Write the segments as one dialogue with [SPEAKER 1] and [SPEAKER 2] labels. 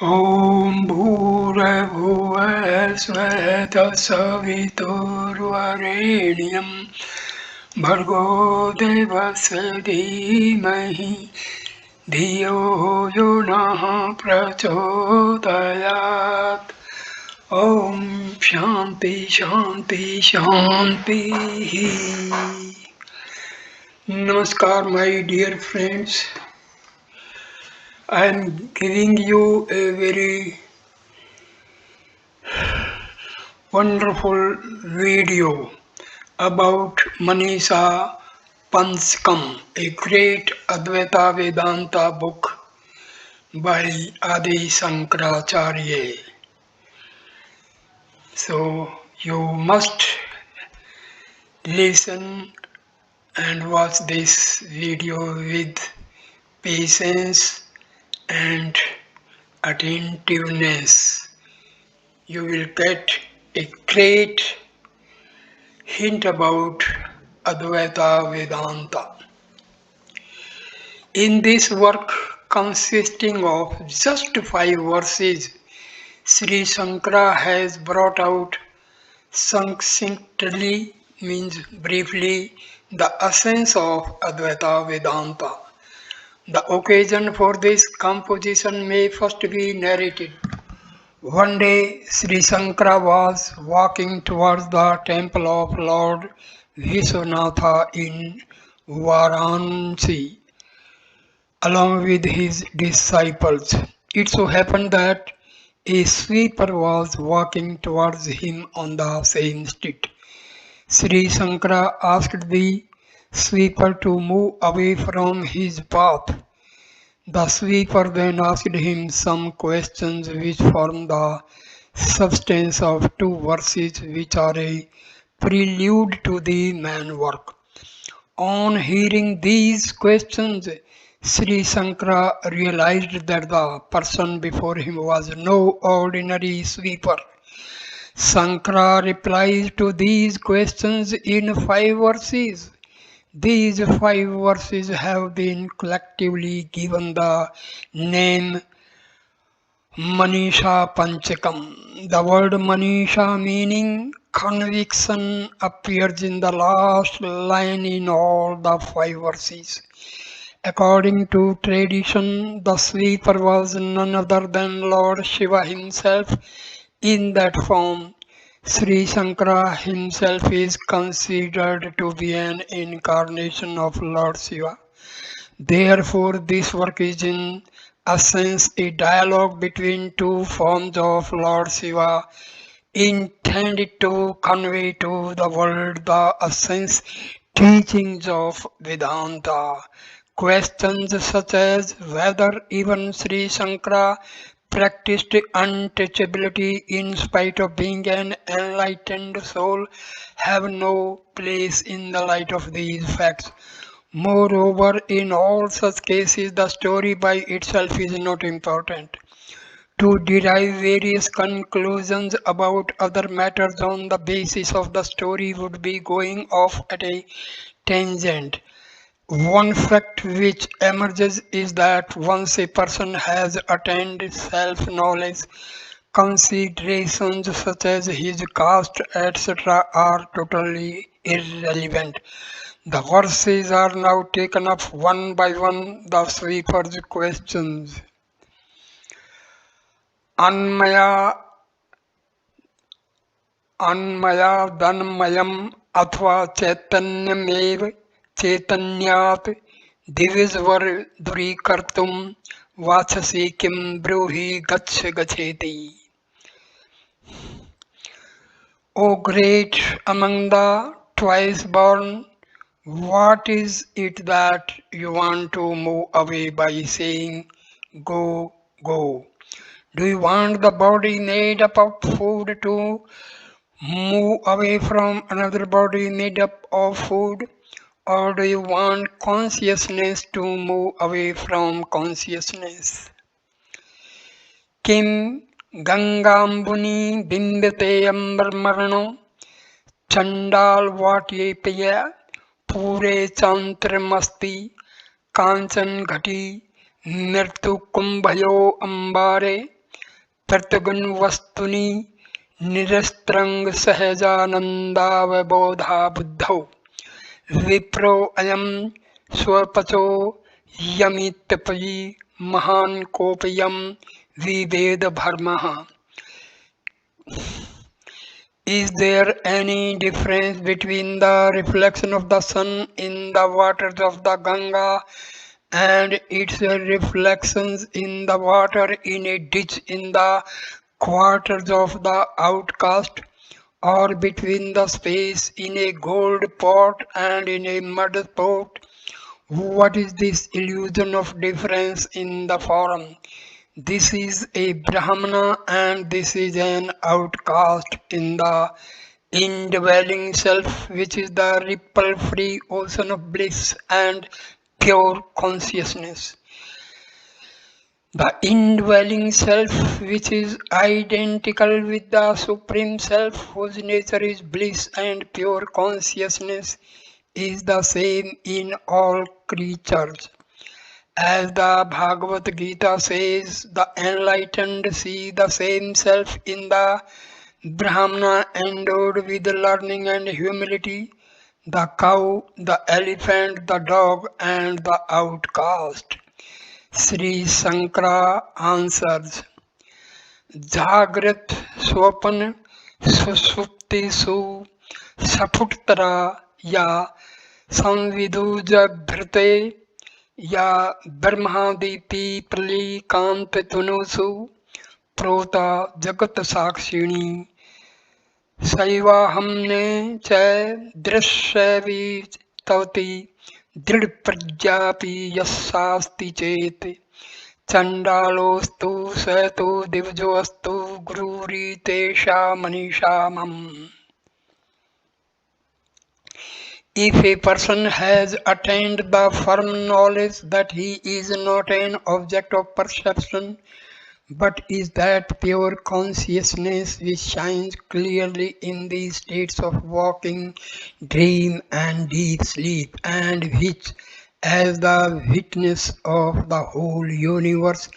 [SPEAKER 1] Om Bhurabhuva Sveta Saviturvarenyam Bhargo Devasya Dhimahi Dhiyo Yonah Prachodayat. Om Shanti Shanti Shanti. Namaskar, my dear friends. I am giving you a very wonderful video about Manisha Panchakam, a great Advaita Vedanta book by Adi Shankaracharya. So you must listen and watch this video with patience and attentiveness. You will get a great hint about Advaita Vedanta. In this work, consisting of just 5 verses, Sri Shankara has brought out succinctly, means briefly, the essence of Advaita Vedanta. The occasion for this composition may first be narrated. One day, Sri Shankara was walking towards the temple of Lord Vishwanatha in Varanasi along with his disciples. It so happened that a sweeper was walking towards him on the same street. Sri Shankara asked the sweeper to move away from his path. The sweeper then asked him some questions which form the substance of 2 verses which are a prelude to the main work. On hearing these questions, Sri Shankara realized that the person before him was no ordinary sweeper. Shankara replies to these questions in 5 verses. These 5 verses have been collectively given the name Manisha Panchakam. The word Manisha, meaning conviction, appears in the last line in all the 5 verses. According to tradition, the sweeper was none other than Lord Shiva himself in that form. Sri Shankara himself is considered to be an incarnation of Lord Shiva. Therefore, this work is in essence a dialogue between 2 forms of Lord Shiva, intended to convey to the world the essence teachings of Vedanta. Questions such as whether even Sri Shankara practiced untouchability in spite of being an enlightened soul have no place in the light of these facts. Moreover, in all such cases, the story by itself is not important. To derive various conclusions about other matters on the basis of the story would be going off at a tangent. One fact which emerges is that once a person has attained self-knowledge, considerations such as his caste, etc., are totally irrelevant. The verses are now taken up one by one, the sweeper's questions. Anmaya Anmayadanmayam अथवा चैतन्यमेव चैतन्यात् दिविजवर दूरीकर्तुं वाचसी किं ब्रूहि गच्छ गच्छेति. O great among the twice born, what is it that you want to move away by saying go, go? Do you want the body made up of food to move away from another body made up of food? Or do you want consciousness to move away from consciousness? Kim Gangambuni Bimbate Ambarmarano Chandal Vatyepaya Pure Chantramasti Kanchan Ghati Mirtu Kumbhayo Ambare प्रत्यगुण वस्तुनि निरस्त्रंग सहजानंदावबोधा बुद्धौ विप्रो अयम स्वपचो यमित्यपि महान कोपयम विवेद भर्मः. Is there any difference between the reflection of the sun in the waters of the Ganga and its reflections in the water in a ditch in the quarters of the outcast, or between the space in a gold pot and in a mud pot? What is this illusion of difference in the form? This is a Brahmana and this is an outcast in the indwelling self, which is the ripple free ocean of bliss and pure consciousness. The indwelling self, which is identical with the Supreme Self, whose nature is bliss and pure consciousness, is the same in all creatures. As the Bhagavad Gita says, the enlightened see the same self in the Brahmana endowed with learning and humility, the cow, the elephant, the dog, and the outcast. Sri Shankara answers, Jagrat Swapana Susupti Su Saputtara Ya Samvidujabhrate या ब्रह्मादीपी प्रलीकांत तनुसु प्रोता जगत साक्षिणी सैवा हमने च दृश्यवितवती दृढ़ प्रज्ञापि यस्सास्ति चेत चंडालोस्तु स तो दिवजोस्तु गुरुरीतेषा मनीषा मम. If a person has attained the firm knowledge that he is not an object of perception, but is that pure consciousness which shines clearly in the states of waking, dream, and deep sleep, and which, as the witness of the whole universe,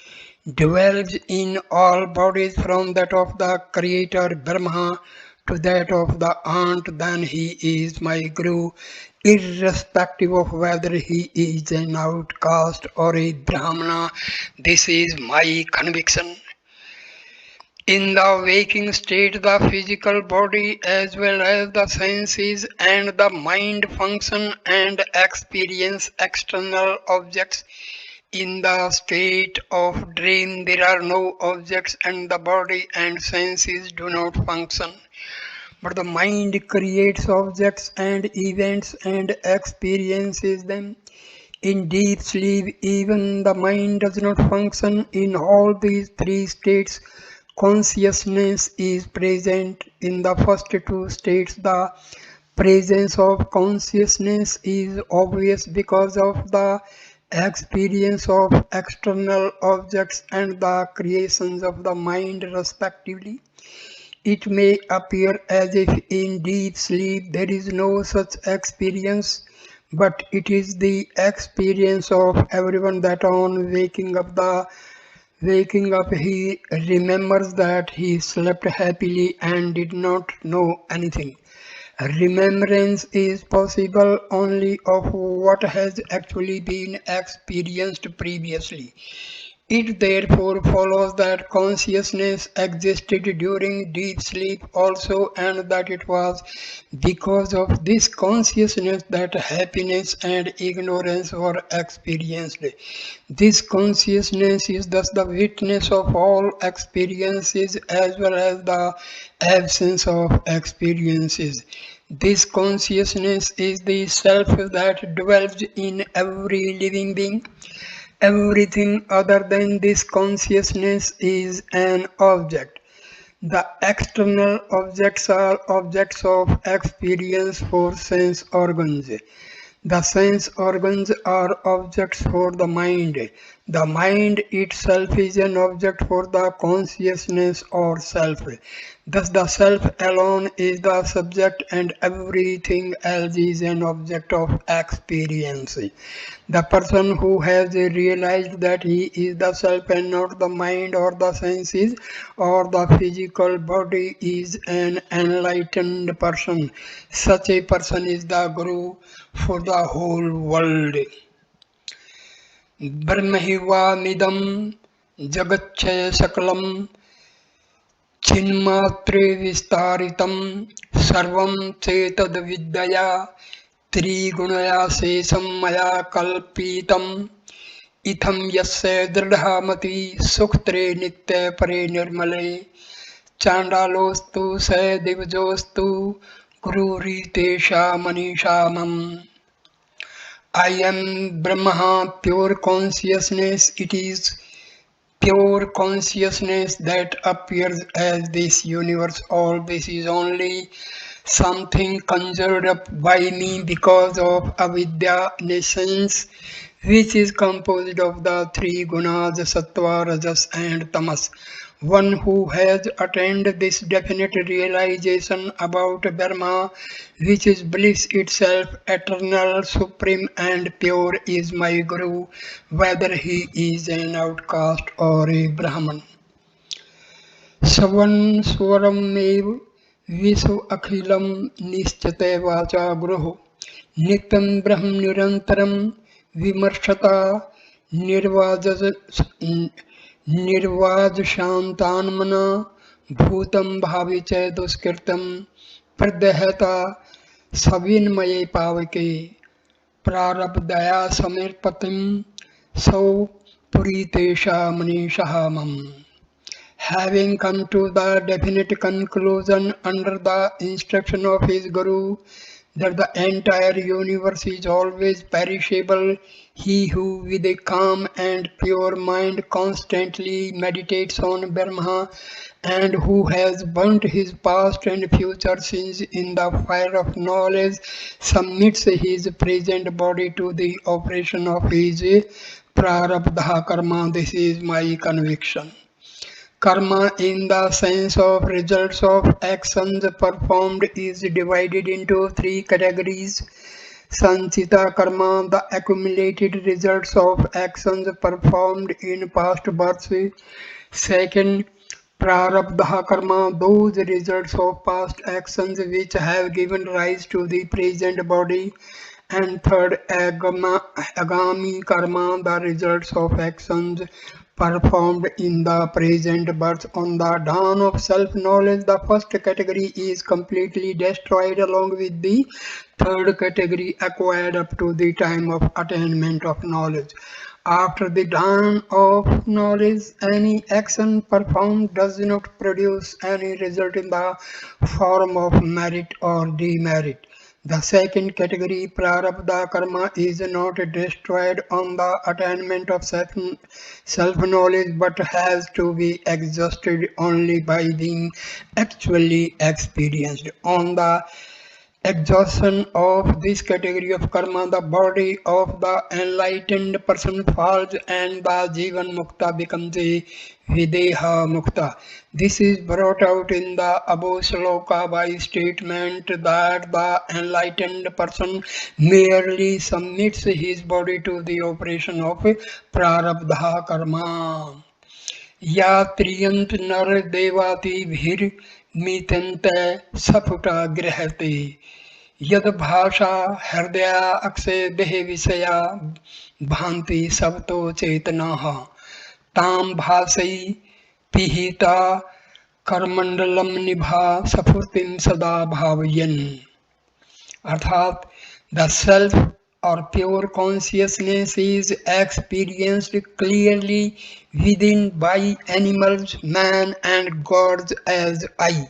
[SPEAKER 1] dwells in all bodies from that of the Creator Brahma to that of the ant, then he is my Guru, irrespective of whether he is an outcast or a Brahmana. This is my conviction. In the waking state, the physical body as well as the senses and the mind function and experience external objects. In the state of dream, there are no objects and the body and senses do not function. But the mind creates objects and events and experiences them. In deep sleep, even the mind does not function. In all these three states, consciousness is present. In the first two states, the presence of consciousness is obvious because of the experience of external objects and the creations of the mind respectively. It may appear as if in deep sleep there is no such experience, but it is the experience of everyone that on waking up he remembers that he slept happily and did not know anything. Remembrance is possible only of what has actually been experienced previously. It therefore follows that consciousness existed during deep sleep also, and that it was because of this consciousness that happiness and ignorance were experienced. This consciousness is thus the witness of all experiences as well as the absence of experiences. This consciousness is the self that dwells in every living being. Everything other than this consciousness is an object. The external objects are objects of experience for sense organs. The sense organs are objects for the mind. The mind itself is an object for the consciousness or self. Thus the self alone is the subject and everything else is an object of experience. The person who has realized that he is the self and not the mind or the senses or the physical body is an enlightened person. Such a person is the Guru for the whole world. ब्रह्मैवानिदं जगच्छय सकलं चिन्मात्रे विस्तारितं सर्वं चेतद्विद्यया त्रिगुणया शेषं मया कल्पितम् इत्थं यस्य दृढमति सुखत्रे नित्य परे निर्मले चाण्डालोऽस्तु स दिवजोऽस्तु गुरुरीतेषा मनीषा मम. I am Brahma, pure consciousness. It is pure consciousness that appears as this universe. All this is only something conjured up by me because of avidya, nescience, which is composed of the three gunas, sattva, rajas and tamas. One who has attained this definite realization about Brahma, which is bliss itself, eternal, supreme and pure, is my Guru, whether he is an outcast or a Brahman. Savan swaram mev visu akhilam nischate vacha guruh nityam brahm nirantaram vimarshata निर्वाज शांतान्मना भूतम भावी च दुष्कृतम प्रदहता सविन्मये पावके प्रारब्धया समर्पतिम सौ पुरीतेषा मनीषा मम. Having come to the definite conclusion under the instruction of his Guru that the entire universe is always perishable, he who with a calm and pure mind constantly meditates on Brahma and who has burnt his past and future sins in the fire of knowledge submits his present body to the operation of his prarabdha karma. This is my conviction. Karma in the sense of results of actions performed is divided into three categories. Sanchita karma, the accumulated results of actions performed in past births. Second, prarabdha karma, those results of past actions which have given rise to the present body. And third, agami karma, the results of actions performed in the present birth. On the dawn of self-knowledge, the first category is completely destroyed along with the third category acquired up to the time of attainment of knowledge. After the dawn of knowledge, any action performed does not produce any result in the form of merit or demerit. The second category, prarabdha karma, is not destroyed on the attainment of self-knowledge but has to be exhausted only by being actually experienced. On the exhaustion of this category of karma, the body of the enlightened person falls and the Jivan Mukta becomes a Videha Mukta. This is brought out in the above sloka by statement that the enlightened person merely submits his body to the operation of prarabdha karma. Ya triyant nar devati bhir mitante saputa grihate यद भाषा हृदय अक्षय देह विषया भांति सबतो चेतना ताम भाषई पिहिता करमंडलम निभा सफुर्तिम सदा भावयन. अर्थात the self or pure consciousness is experienced clearly within by animals, man and gods as I.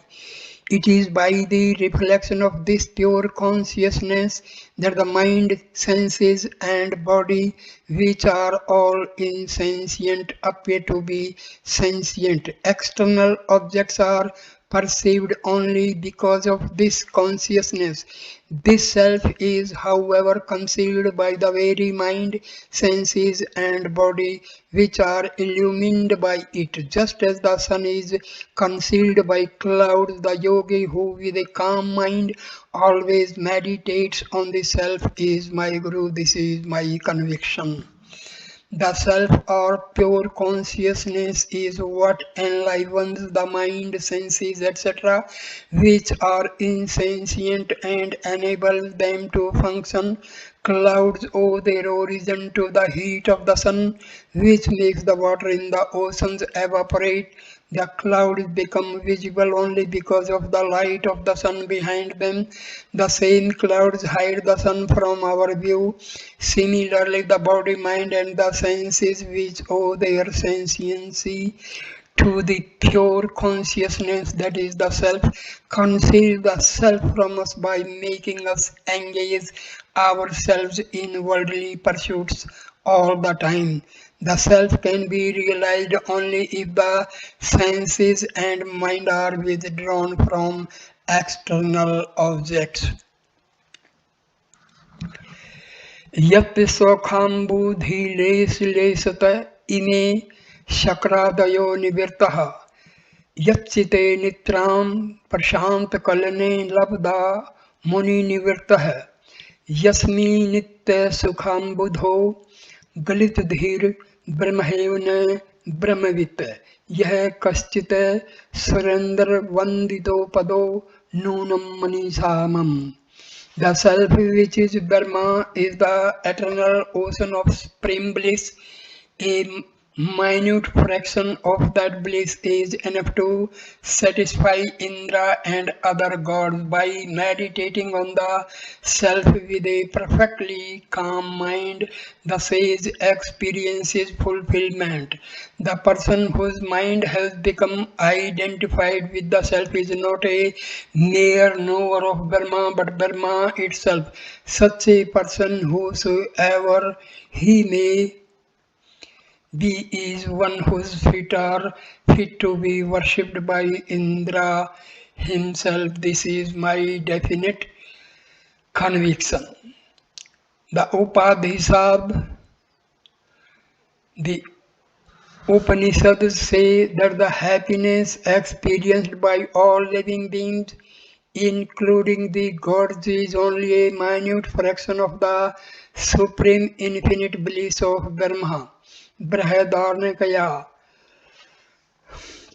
[SPEAKER 1] It is by the reflection of this pure consciousness that the mind, senses and body, which are all insentient, appear to be sentient. External objects are perceived only because of this consciousness. This self is, however, concealed by the very mind, senses, and body, which are illumined by it. Just as the sun is concealed by clouds, the yogi who with a calm mind always meditates on the self is my Guru. This is my conviction. The self or pure consciousness is what enlivens the mind, senses, etc., which are insentient and enables them to function. Clouds owe their origin to the heat of the sun, which makes the water in the oceans evaporate. The clouds become visible only because of the light of the sun behind them. The same clouds hide the sun from our view. Similarly, the body, mind, and the senses, which owe their sentiency to the pure consciousness that is the self, conceal the self from us by making us engage ourselves in worldly pursuits all the time. The self can be realized only if the senses and mind are withdrawn from external objects. यत् सौखाम्बुधिलेशलेशत इमे शक्रादयो निवृत्तः यच्चिते निद्रां प्रशान्तकलने लब्धा मुनिनिवृत्तः यस्मै नित्यसुखाम्बुधो गलितधीर् ब्रह्मैव न ब्रह्मवित् यः कश्चित् सुरेन्द्रवन्दितो पदो नूनं मनीषामम्. The self, which is Brahma, is the eternal ocean of supreme bliss. A minute fraction of that bliss is enough to satisfy Indra and other gods. By meditating on the self with a perfectly calm mind, the sage experiences fulfillment. The person whose mind has become identified with the self is not a mere knower of Brahma, but Brahma itself. Such a person, whosoever he may be, is one whose feet are fit to be worshipped by Indra himself. This is my definite conviction. The the Upanishads say that the happiness experienced by all living beings, including the gods, is only a minute fraction of the supreme infinite bliss of Brahma. Brihadaranyaka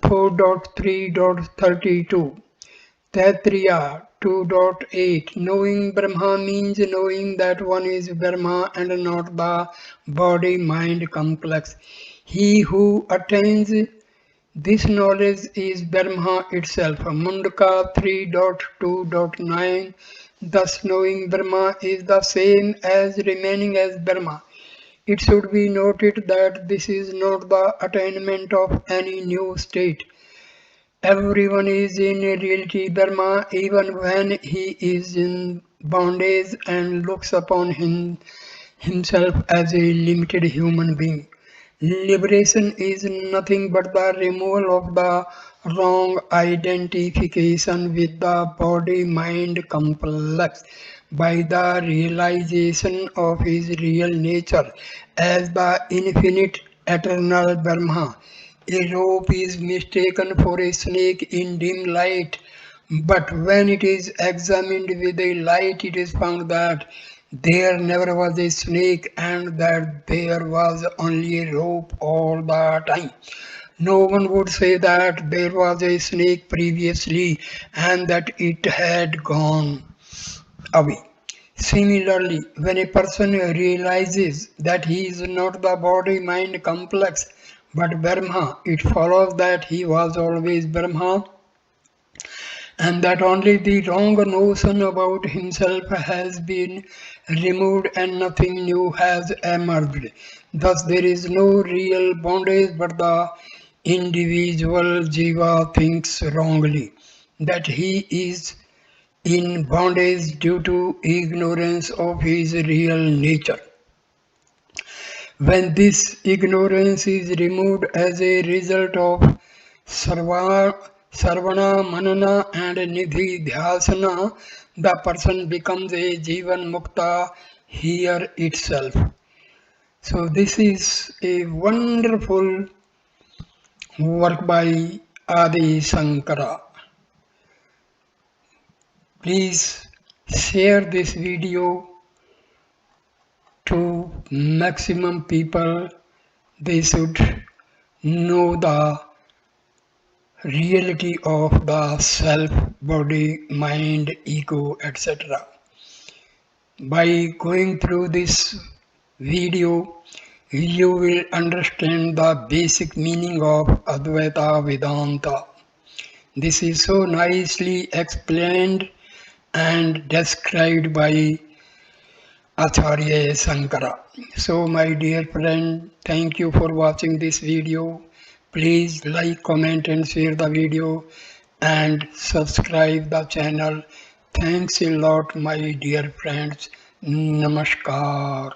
[SPEAKER 1] 4.3.32 Taittiriya 2.8. Knowing Brahma means knowing that one is Brahma and not the body-mind complex. He who attains this knowledge is Brahma itself. Mundaka 3.2.9. Thus knowing Brahma is the same as remaining as Brahma. It should be noted that this is not the attainment of any new state. Everyone is in reality Brahma even when he is in bondage and looks upon himself as a limited human being. Liberation is nothing but the removal of the wrong identification with the body-mind complex by the realization of his real nature as the infinite eternal Brahma. A rope is mistaken for a snake in dim light, but when it is examined with a light, it is found that there never was a snake and that there was only a rope all the time. No one would say that there was a snake previously and that it had gone away. Similarly, when a person realizes that he is not the body-mind complex but Brahma, it follows that he was always Brahma and that only the wrong notion about himself has been removed and nothing new has emerged. Thus, there is no real bondage, but the individual jiva thinks wrongly that he is in bondage due to ignorance of his real nature. When this ignorance is removed as a result of Sarvana, Manana and Nidhi Dhyasana, the person becomes a Jivan Mukta here itself. So this is a wonderful work by Adi Shankara. Please share this video to maximum people. They should know the reality of the self, body, mind, ego, etc. By going through this video, you will understand the basic meaning of Advaita Vedanta. This is so nicely explained and described by Acharya Shankara. So my dear friend, thank you for watching this video. Please like, comment and share the video and subscribe the channel. Thanks a lot my dear friends. Namaskar.